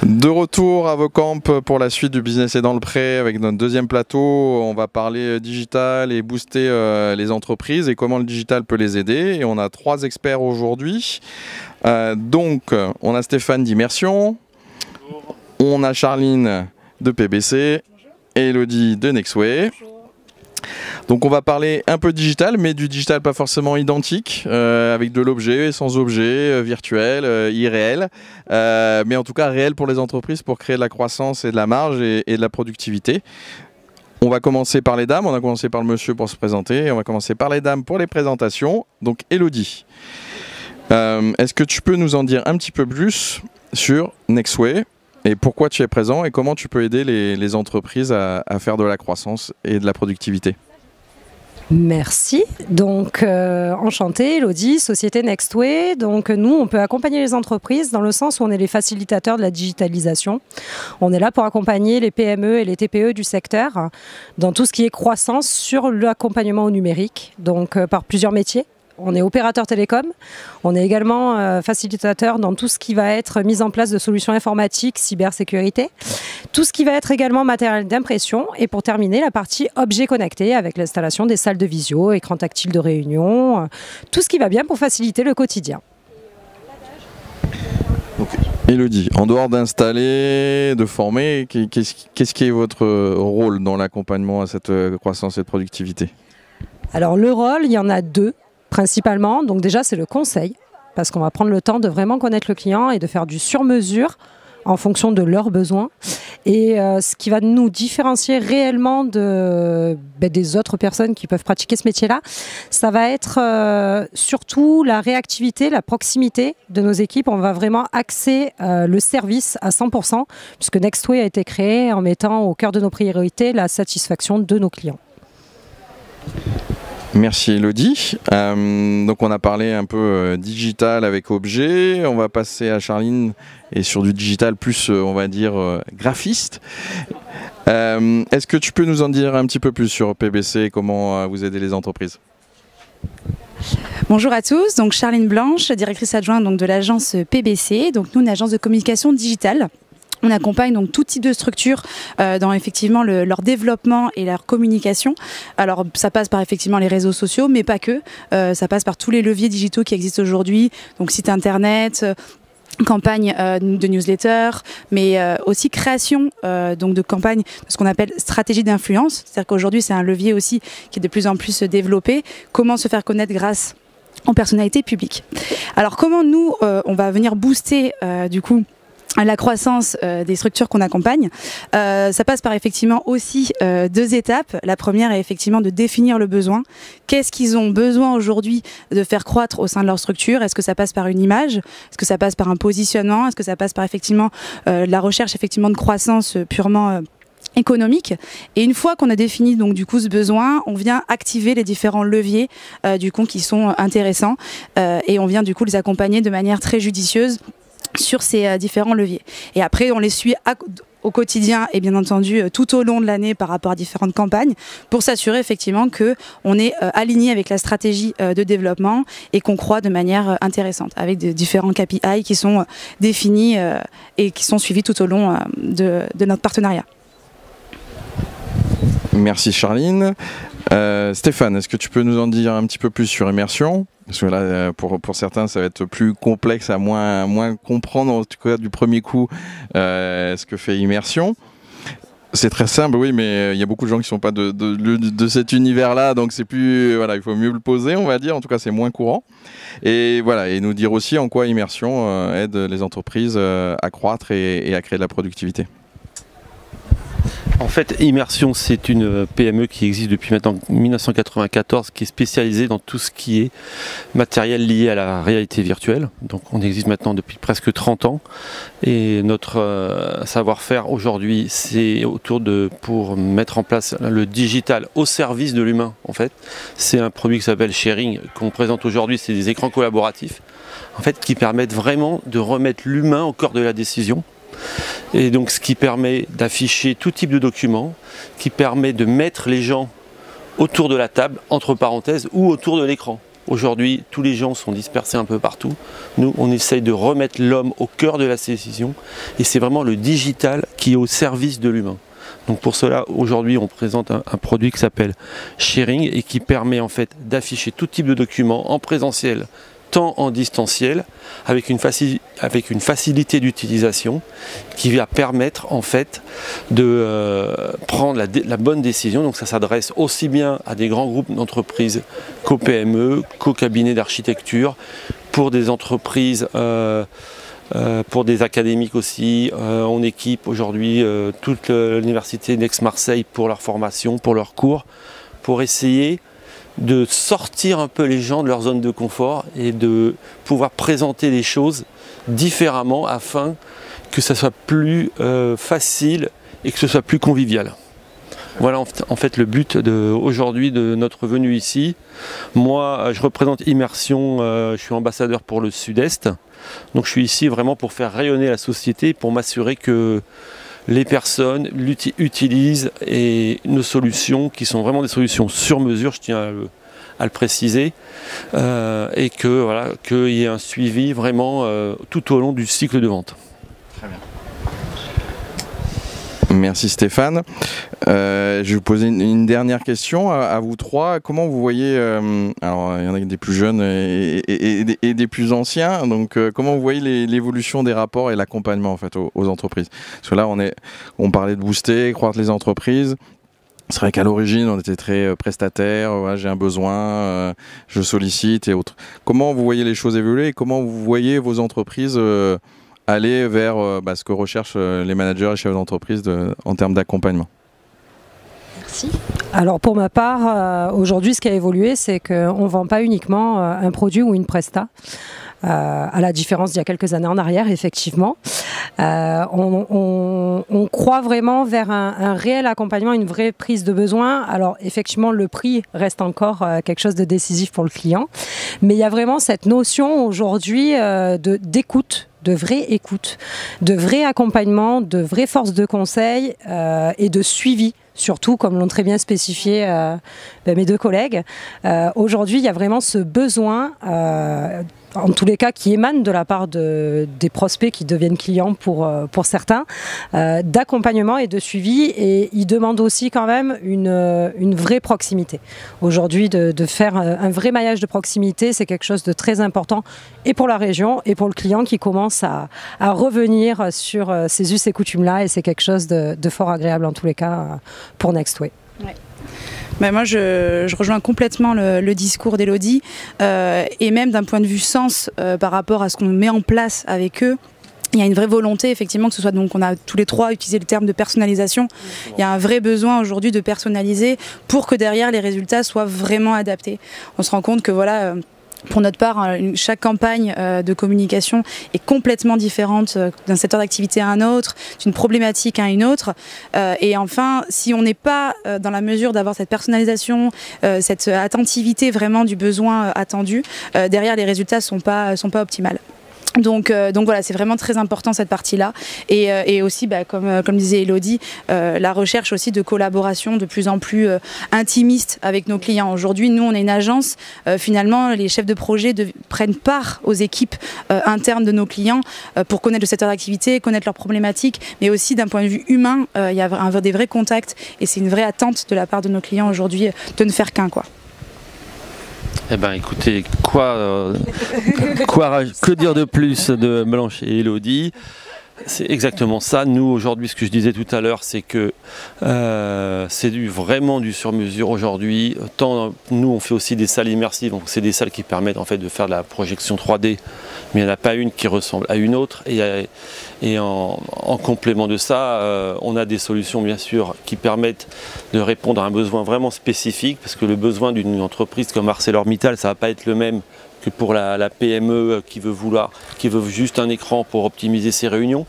De retour à Vocamp pour la suite du Business est dans le pré avec notre deuxième plateau. On va parler digital et booster les entreprises et comment le digital peut les aider. Et on a 3 experts aujourd'hui. Donc, on a Stéphane d'Immersion, on a Charline de PBC et Elodie de Nextway. Donc on va parler un peu digital, mais du digital pas forcément identique, avec de l'objet, sans objet, virtuel, irréel, mais en tout cas réel pour les entreprises pour créer de la croissance et de la marge et de la productivité. On va commencer par les dames, on a commencé par le monsieur pour se présenter, et on va commencer par les dames pour les présentations. Donc Elodie, est-ce que tu peux nous en dire un petit peu plus sur Nextway et pourquoi tu es présent et comment tu peux aider les entreprises à faire de la croissance et de la productivité? Merci. Donc, enchantée, Elodie, société Nextway. Donc, nous, on peut accompagner les entreprises dans le sens où on est les facilitateurs de la digitalisation. On est là pour accompagner les PME et les TPE du secteur dans tout ce qui est croissance sur l'accompagnement au numérique, donc par plusieurs métiers. On est opérateur télécom, on est également facilitateur dans tout ce qui va être mise en place de solutions informatiques, cybersécurité, tout ce qui va être également matériel d'impression et pour terminer la partie objets connectés avec l'installation des salles de visio, écran tactile de réunion, tout ce qui va bien pour faciliter le quotidien. Elodie, en dehors d'installer, de former, qu'est-ce qui est votre rôle dans l'accompagnement à cette croissance et de productivité? Alors le rôle, il y en a 2. Principalement, donc déjà c'est le conseil, parce qu'on va prendre le temps de vraiment connaître le client et de faire du sur-mesure en fonction de leurs besoins. Et ce qui va nous différencier réellement des autres personnes qui peuvent pratiquer ce métier-là, ça va être surtout la réactivité, la proximité de nos équipes. On va vraiment axer le service à 100%, puisque Nextway a été créé en mettant au cœur de nos priorités la satisfaction de nos clients. Merci Elodie. Donc on a parlé un peu digital avec objet. On va passer à Charline et sur du digital plus, on va dire, graphiste. Est-ce que tu peux nous en dire un petit peu plus sur PBC et comment vous aidez les entreprises? Bonjour à tous, donc Charline Blanche, directrice adjointe donc, de l'agence PBC. Donc nous, une agence de communication digitale. On accompagne donc tout type de structure dans effectivement leur développement et leur communication. Alors ça passe par effectivement les réseaux sociaux, mais pas que. Ça passe par tous les leviers digitaux qui existent aujourd'hui, donc site internet, campagne de newsletter, mais aussi création donc de campagne de ce qu'on appelle stratégie d'influence. C'est-à-dire qu'aujourd'hui c'est un levier aussi qui est de plus en plus développé. Comment se faire connaître grâce aux personnalités publiques. Alors comment nous on va venir booster du coup la croissance des structures qu'on accompagne, ça passe par effectivement aussi 2 étapes. La première est effectivement de définir le besoin. Qu'est-ce qu'ils ont besoin aujourd'hui de faire croître au sein de leur structure? Est-ce que ça passe par une image? Est-ce que ça passe par un positionnement? Est-ce que ça passe par effectivement la recherche effectivement de croissance purement économique? Et une fois qu'on a défini donc du coup ce besoin, on vient activer les différents leviers du coup qui sont intéressants et on vient du coup les accompagner de manière très judicieuse sur ces différents leviers. Et après, on les suit au quotidien et bien entendu tout au long de l'année par rapport à différentes campagnes pour s'assurer effectivement qu'on est aligné avec la stratégie de développement et qu'on croît de manière intéressante avec des différents KPI qui sont définis et qui sont suivis tout au long de notre partenariat. Merci Charline. Stéphane, est-ce que tu peux nous en dire un petit peu plus sur Immersion? Parce que là, pour certains, ça va être plus complexe, à moins comprendre, en tout cas du premier coup, ce que fait Immersion. C'est très simple, oui, mais il y a beaucoup de gens qui ne sont pas de cet univers-là, donc c'est plus, voilà, il faut mieux le poser, on va dire. En tout cas, c'est moins courant. Et voilà, et nous dire aussi en quoi Immersion aide les entreprises à croître et à créer de la productivité. En fait, Immersion, c'est une PME qui existe depuis maintenant 1994, qui est spécialisée dans tout ce qui est matériel lié à la réalité virtuelle. Donc on existe maintenant depuis presque 30 ans. Et notre savoir-faire aujourd'hui, c'est pour mettre en place le digital au service de l'humain, en fait. C'est un produit qui s'appelle Sharing, qu'on présente aujourd'hui, c'est des écrans collaboratifs, en fait, qui permettent vraiment de remettre l'humain au cœur de la décision. Et donc ce qui permet d'afficher tout type de documents, qui permet de mettre les gens autour de la table, entre parenthèses, ou autour de l'écran. Aujourd'hui, tous les gens sont dispersés un peu partout. Nous, on essaye de remettre l'homme au cœur de la décision et c'est vraiment le digital qui est au service de l'humain. Donc pour cela, aujourd'hui, on présente un produit qui s'appelle Sharing et qui permet en fait d'afficher tout type de documents en présentiel, tant en distanciel, avec une facilité d'utilisation qui va permettre en fait de prendre la bonne décision. Donc ça s'adresse aussi bien à des grands groupes d'entreprises qu'aux PME, qu'aux cabinets d'architecture, pour des entreprises, pour des académiques aussi. On équipe aujourd'hui toute l'université d'Aix-Marseille pour leur formation, pour leurs cours, pour essayer de sortir un peu les gens de leur zone de confort et de pouvoir présenter les choses différemment afin que ça soit plus facile et que ce soit plus convivial. Voilà en fait le but aujourd'hui de notre venue ici. Moi je représente Immersion, je suis ambassadeur pour le Sud-Est. Donc je suis ici vraiment pour faire rayonner la société, pour m'assurer que les personnes utilisent nos solutions qui sont vraiment des solutions sur mesure, je tiens à le préciser, et que voilà, qu'il y ait un suivi vraiment tout au long du cycle de vente. Très bien. Merci Stéphane. Je vais vous poser une dernière question à vous trois. Comment vous voyez, alors il y en a des plus jeunes et des plus anciens, donc comment vous voyez l'évolution des rapports et l'accompagnement en fait aux entreprises? Parce que là on parlait de booster, croître les entreprises. C'est vrai qu'à l'origine on était très prestataire, ouais, j'ai un besoin, je sollicite et autres. Comment vous voyez les choses évoluer et comment vous voyez vos entreprises aller vers ce que recherchent les managers et chefs d'entreprise en termes d'accompagnement? Merci. Alors pour ma part, aujourd'hui ce qui a évolué, c'est qu'on ne vend pas uniquement un produit ou une presta. À la différence d'il y a quelques années en arrière, effectivement. On croit vraiment vers un réel accompagnement, une vraie prise de besoin. Alors effectivement, le prix reste encore quelque chose de décisif pour le client. Mais il y a vraiment cette notion aujourd'hui d'écoute, de vraie écoute, de vrai accompagnement, de vraie force de conseil et de suivi. Surtout, comme l'ont très bien spécifié mes deux collègues. Aujourd'hui, il y a vraiment ce besoin, en tous les cas, qui émane de la part des prospects qui deviennent clients pour certains, d'accompagnement et de suivi. Et ils demandent aussi quand même une vraie proximité. Aujourd'hui, de faire un vrai maillage de proximité, c'est quelque chose de très important et pour la région et pour le client qui commence à revenir sur ces us et coutumes-là. Et c'est quelque chose de fort agréable en tous les cas pour Nextway. Ouais. Ben moi, je rejoins complètement le discours d'Élodie et même d'un point de vue sens par rapport à ce qu'on met en place avec eux. Il y a une vraie volonté, effectivement, que ce soit, donc on a tous les trois utilisé le terme de personnalisation. Il y a un vrai besoin aujourd'hui de personnaliser pour que derrière les résultats soient vraiment adaptés. On se rend compte que voilà. Pour notre part, chaque campagne de communication est complètement différente d'un secteur d'activité à un autre, d'une problématique à une autre. Et enfin, si on n'est pas dans la mesure d'avoir cette personnalisation, cette attentivité vraiment du besoin attendu, derrière les résultats sont pas optimales. Donc voilà, c'est vraiment très important cette partie-là et aussi comme disait Élodie, la recherche aussi de collaboration de plus en plus intimiste avec nos clients. Aujourd'hui, nous on est une agence, finalement les chefs de projet prennent part aux équipes internes de nos clients pour connaître le secteur d'activité, connaître leurs problématiques, mais aussi d'un point de vue humain, il y a des vrais contacts et c'est une vraie attente de la part de nos clients aujourd'hui de ne faire qu'un quoi. Eh ben écoutez, que dire de plus de Blanche et Élodie? C'est exactement ça. Nous aujourd'hui, ce que je disais tout à l'heure, c'est que c'est vraiment du sur-mesure aujourd'hui. Tant nous, on fait aussi des salles immersives, donc c'est des salles qui permettent en fait de faire de la projection 3D, mais il n'y en a pas une qui ressemble à une autre. Et en complément de ça, on a des solutions bien sûr qui permettent de répondre à un besoin vraiment spécifique, parce que le besoin d'une entreprise comme ArcelorMittal, ça ne va pas être le même que pour la PME qui veut juste un écran pour optimiser ses réunions.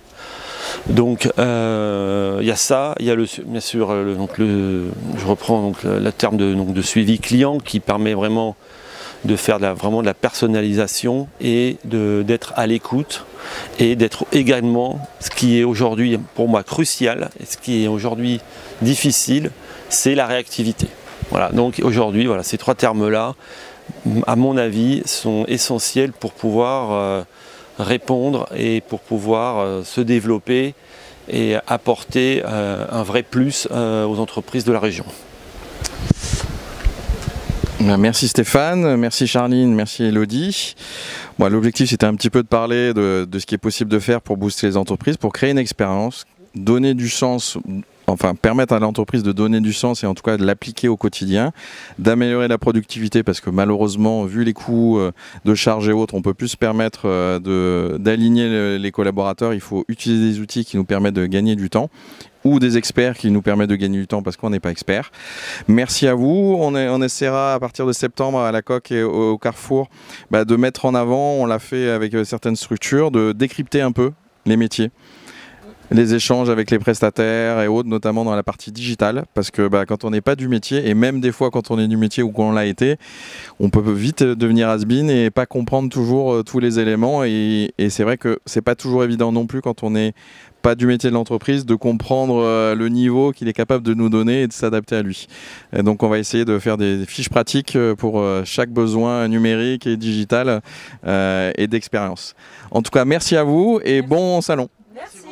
Donc il y a ça, il y a bien sûr je reprends donc le terme de suivi client qui permet vraiment de faire vraiment de la personnalisation et d'être à l'écoute et d'être également, ce qui est aujourd'hui pour moi crucial et ce qui est aujourd'hui difficile, c'est la réactivité. Voilà, donc aujourd'hui, voilà, ces trois termes-là, à mon avis, sont essentiels pour pouvoir répondre et pour pouvoir se développer et apporter un vrai plus aux entreprises de la région. Merci Stéphane, merci Charline, merci Elodie. Bon, l'objectif c'était un petit peu de parler de ce qui est possible de faire pour booster les entreprises, pour créer une expérience, donner du sens, enfin permettre à l'entreprise de donner du sens et en tout cas de l'appliquer au quotidien, d'améliorer la productivité parce que malheureusement, vu les coûts de charges et autres, on ne peut plus se permettre d'aligner les collaborateurs. Il faut utiliser des outils qui nous permettent de gagner du temps ou des experts qui nous permettent de gagner du temps parce qu'on n'est pas expert. Merci à vous. On essaiera à partir de septembre à la Coque et au Carrefour de mettre en avant, on l'a fait avec certaines structures, de décrypter un peu les métiers. Les échanges avec les prestataires et autres, notamment dans la partie digitale, parce que quand on n'est pas du métier, et même des fois quand on est du métier ou quand on l'a été, on peut vite devenir has-been et pas comprendre toujours tous les éléments, et c'est vrai que c'est pas toujours évident non plus quand on n'est pas du métier de l'entreprise de comprendre le niveau qu'il est capable de nous donner et de s'adapter à lui. Et donc on va essayer de faire des fiches pratiques pour chaque besoin numérique et digital et d'expérience. En tout cas, merci à vous et bon salon. Merci.